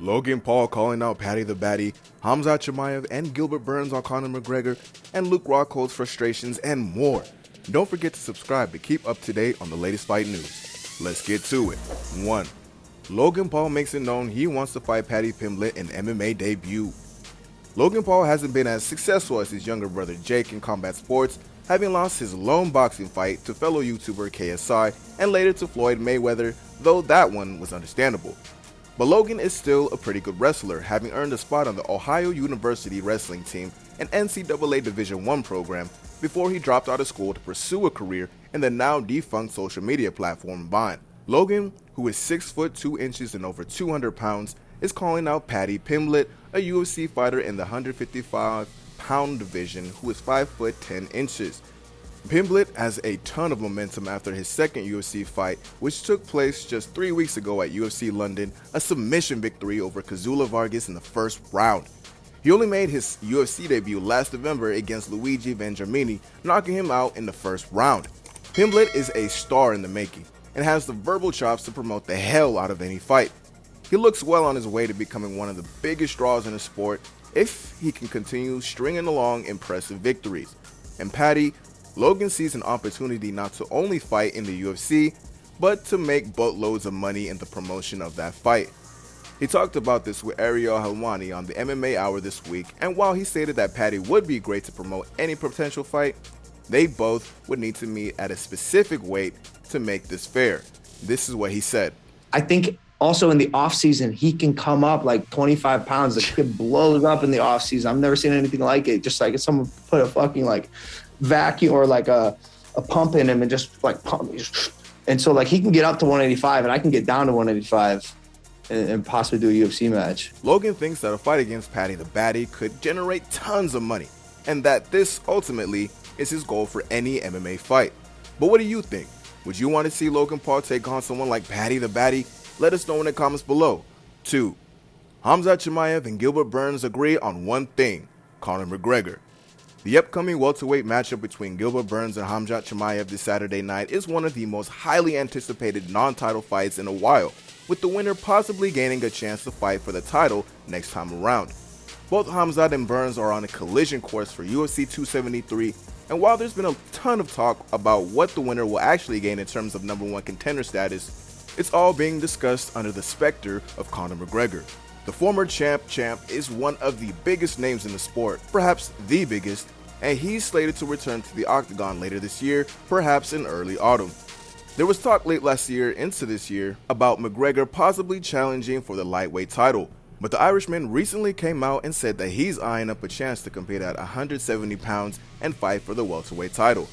Logan Paul calling out Paddy the Baddy, Khamzat Chimaev and Gilbert Burns on Conor McGregor, and Luke Rockhold's frustrations, and more. Don't forget to subscribe to keep up to date on the latest fight news. Let's get to it. 1. Logan Paul makes it known he wants to fight Paddy Pimblett in MMA debut. Logan Paul hasn't been as successful as his younger brother Jake in combat sports, having lost his lone boxing fight to fellow YouTuber KSI and later to Floyd Mayweather, though that one was understandable. But Logan is still a pretty good wrestler, having earned a spot on the Ohio University wrestling team and NCAA Division I program before he dropped out of school to pursue a career in the now defunct social media platform Vine. Logan, who is 6 foot 2 inches and over 200 pounds, is calling out Paddy Pimblett, a UFC fighter in the 155-pound division who is 5 foot 10 inches. Pimblett has a ton of momentum after his second UFC fight, which took place just 3 weeks ago at UFC London, a submission victory over Kazula Vargas in the first round. He only made his UFC debut last November against Luigi Vengermini, knocking him out in the first round. Pimblett is a star in the making and has the verbal chops to promote the hell out of any fight. He looks well on his way to becoming one of the biggest draws in the sport if he can continue stringing along impressive victories. And Paddy, Logan sees an opportunity not to only fight in the UFC, but to make boatloads of money in the promotion of that fight. He talked about this with Ariel Helwani on the MMA Hour this week, and while he stated that Paddy would be great to promote any potential fight, they both would need to meet at a specific weight to make this fair. This is what he said. I think also in the offseason, he can come up like 25 pounds. The kid blows up in the offseason. I've never seen anything like it. Just like if someone put a fucking like vacuum or like a pump in him and just like pump. And so like he can get up to 185 and I can get down to 185 and possibly do a UFC match. Logan thinks that a fight against Paddy the Baddy could generate tons of money and that this ultimately is his goal for any MMA fight. But what do you think? Would you want to see Logan Paul take on someone like Paddy the Baddy? Let us know in the comments below. 2. Khamzat Chimaev and Gilbert Burns agree on one thing: Conor McGregor. The upcoming welterweight matchup between Gilbert Burns and Khamzat Chimaev this Saturday night is one of the most highly anticipated non-title fights in a while, with the winner possibly gaining a chance to fight for the title next time around. Both Khamzat and Burns are on a collision course for UFC 273, and while there's been a ton of talk about what the winner will actually gain in terms of #1 contender status, it's all being discussed under the specter of Conor McGregor. The former champ is one of the biggest names in the sport, perhaps the biggest, and he's slated to return to the octagon later this year, perhaps in early autumn. There was talk late last year into this year about McGregor possibly challenging for the lightweight title, but the Irishman recently came out and said that he's eyeing up a chance to compete at 170 pounds and fight for the welterweight title.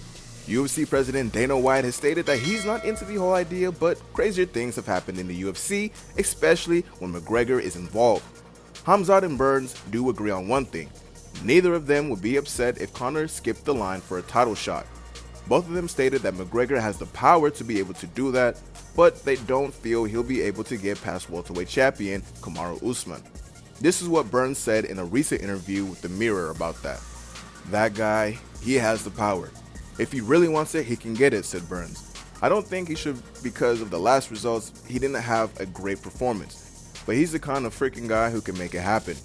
UFC President Dana White has stated that he's not into the whole idea, but crazier things have happened in the UFC, especially when McGregor is involved. Khamzat and Burns do agree on one thing: neither of them would be upset if Conor skipped the line for a title shot. Both of them stated that McGregor has the power to be able to do that, but they don't feel he'll be able to get past welterweight champion Kamaru Usman. This is what Burns said in a recent interview with The Mirror about that. "That guy, he has the power. If he really wants it, he can get it," said Burns. "I don't think he should because of the last results, he didn't have a great performance, but he's the kind of freaking guy who can make it happen."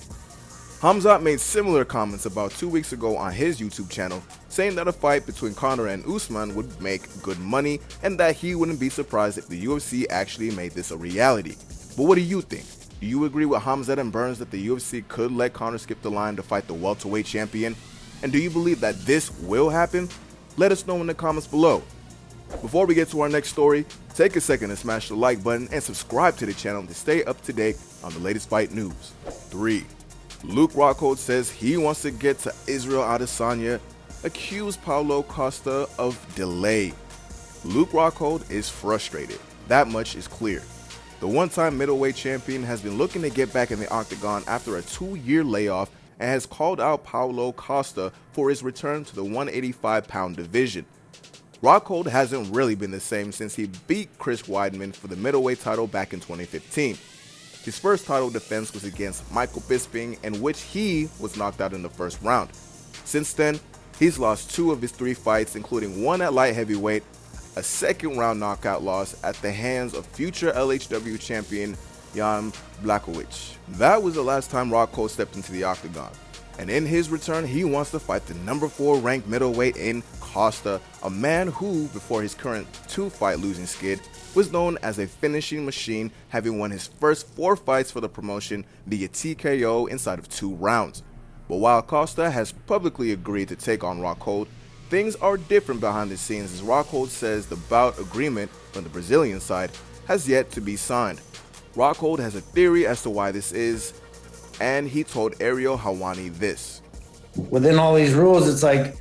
Khamzat made similar comments about 2 weeks ago on his YouTube channel, saying that a fight between Conor and Usman would make good money and that he wouldn't be surprised if the UFC actually made this a reality. But what do you think? Do you agree with Khamzat and Burns that the UFC could let Conor skip the line to fight the welterweight champion? And do you believe that this will happen? Let us know in the comments below. Before we get to our next story, take a second to smash the like button and subscribe to the channel to stay up to date on the latest fight news. 3. Luke Rockhold says he wants to get to Israel Adesanya, accused Paulo Costa of delay. Luke Rockhold is frustrated. That much is clear. The one-time middleweight champion has been looking to get back in the octagon after a 2-year layoff and has called out Paulo Costa for his return to the 185-pound division. Rockhold hasn't really been the same since he beat Chris Weidman for the middleweight title back in 2015. His first title defense was against Michael Bisping, in which he was knocked out in the first round. Since then, he's lost 2 of his 3 fights, including one at light heavyweight, a second-round knockout loss at the hands of future LHW champion Jan Blachowicz. That was the last time Rockhold stepped into the octagon. And in his return, he wants to fight the number 4 ranked middleweight in Costa, a man who, before his current 2-fight losing skid, was known as a finishing machine, having won his first 4 fights for the promotion via TKO inside of 2 rounds. But while Costa has publicly agreed to take on Rockhold, things are different behind the scenes, as Rockhold says the bout agreement from the Brazilian side has yet to be signed. Rockhold has a theory as to why this is, and he told Ariel Helwani this. Within all these rules, it's like,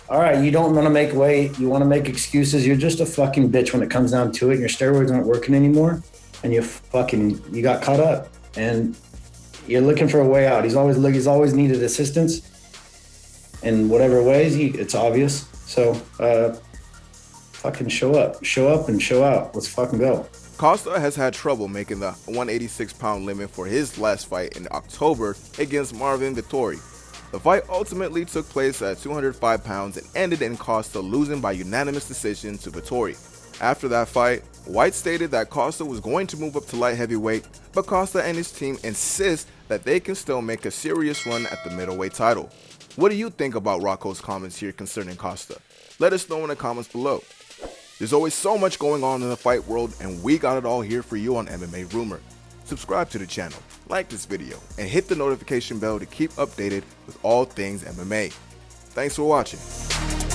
all right, you don't want to make weight, you want to make excuses, you're just a fucking bitch when it comes down to it, and your steroids aren't working anymore, and you got caught up, and you're looking for a way out. He's always needed assistance in whatever ways, it's obvious. So fucking show up and show out. Let's fucking go. Costa has had trouble making the 186-pound limit for his last fight in October against Marvin Vettori. The fight ultimately took place at 205 pounds and ended in Costa losing by unanimous decision to Vettori. After that fight, White stated that Costa was going to move up to light heavyweight, but Costa and his team insist that they can still make a serious run at the middleweight title. What do you think about Rockhold's comments here concerning Costa? Let us know in the comments below. There's always so much going on in the fight world, and we got it all here for you on MMA Rumor. Subscribe to the channel, like this video, and hit the notification bell to keep updated with all things MMA. Thanks for watching.